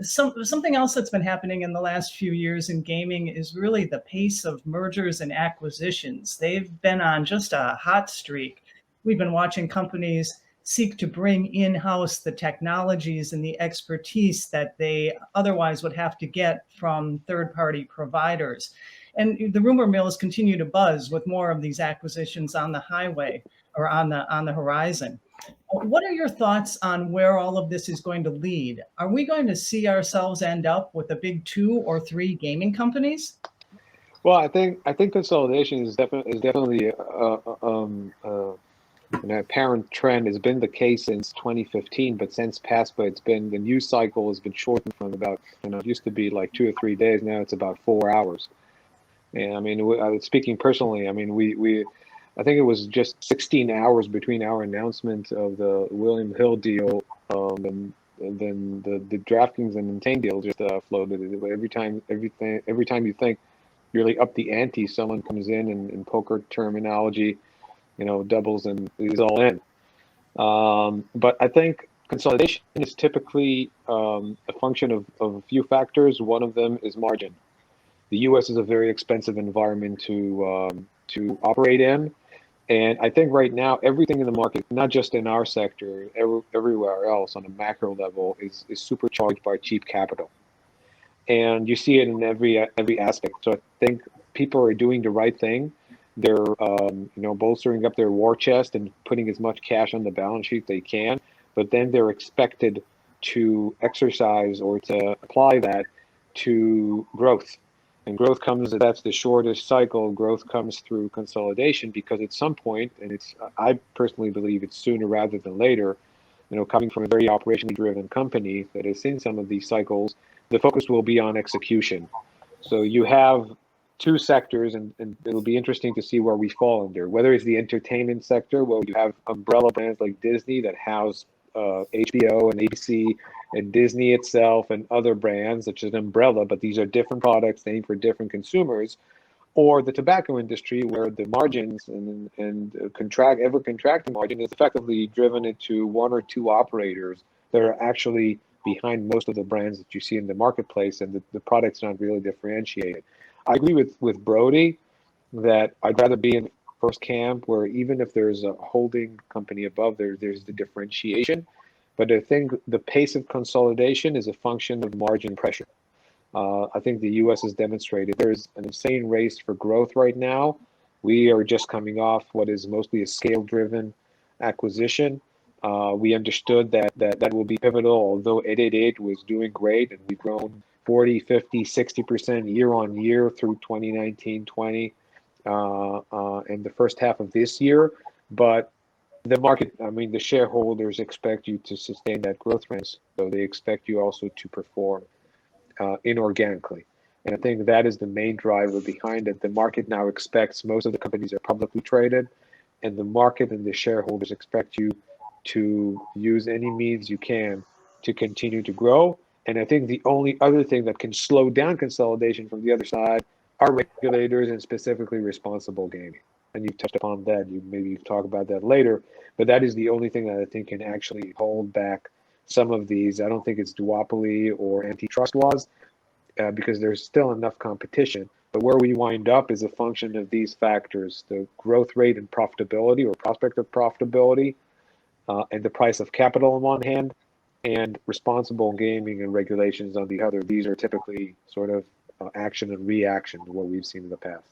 Something else that's been happening in the last few years in gaming is really the pace of mergers and acquisitions. They've been on just a hot streak. We've been watching companies seek to bring in-house the technologies and the expertise that they otherwise would have to get from third-party providers. And the rumor mills continue to buzz with more of these acquisitions on the highway or on the horizon. What are your thoughts on where all of this is going to lead? Are we going to see ourselves end up with a big 2 or 3 gaming companies? Well, I think consolidation is definitely an apparent trend. Has been the case since 2015, but since past, but it's been the news cycle has been shortened from about it used to be like 2 or 3 days. Now it's about 4 hours. And I mean, speaking personally, I mean, we I think it was just 16 hours between our announcement of the William Hill deal, and then the DraftKings and Entain deal just floated. Every time you think you really up the ante, someone comes in poker terminology, doubles and is all in. But I think consolidation is typically a function of a few factors. One of them is margin. The U.S. is a very expensive environment to operate in, and I think right now everything in the market, not just in our sector, everywhere else on a macro level, is supercharged by cheap capital, and you see it in every aspect. So I think people are doing the right thing. They're bolstering up their war chest and putting as much cash on the balance sheet they can, but then they're expected to exercise or to apply that to growth. And growth comes, that's the shortest cycle. Growth comes through consolidation because at some point, and I personally believe it's sooner rather than later, coming from a very operationally driven company that has seen some of these cycles, the focus will be on execution. So you have two sectors, and it'll be interesting to see where we fall under. Whether it's the entertainment sector, where you have umbrella brands like Disney that house HBO and ABC and Disney itself and other brands such as Umbrella, but these are different products aimed for different consumers, or the tobacco industry where the margins and ever contracting margin is effectively driven into one or two operators that are actually behind most of the brands that you see in the marketplace, and the product's not really differentiated. I agree with Brody that I'd rather be in first camp where even if there's a holding company above there's the differentiation. But I think the pace of consolidation is a function of margin pressure. I think the U.S. has demonstrated there's an insane race for growth right now. We are just coming off what is mostly a scale-driven acquisition. We understood that will be pivotal, although 888 was doing great, and we've grown 40, 50, 60% year on year through 2019, 20, and the first half of this year. But the market, I mean, the shareholders expect you to sustain that growth rate, so they expect you also to perform inorganically. And I think that is the main driver behind it. The market now expects most of the companies are publicly traded, and the market and the shareholders expect you to use any means you can to continue to grow. And I think the only other thing that can slow down consolidation from the other side are regulators and specifically responsible gaming. And you've touched upon that. Maybe talk about that later. But that is the only thing that I think can actually hold back some of these. I don't think it's duopoly or antitrust laws because there's still enough competition. But where we wind up is a function of these factors: the growth rate and profitability or prospect of profitability, and the price of capital on one hand, and responsible gaming and regulations on the other. These are typically sort of action and reaction to what we've seen in the past.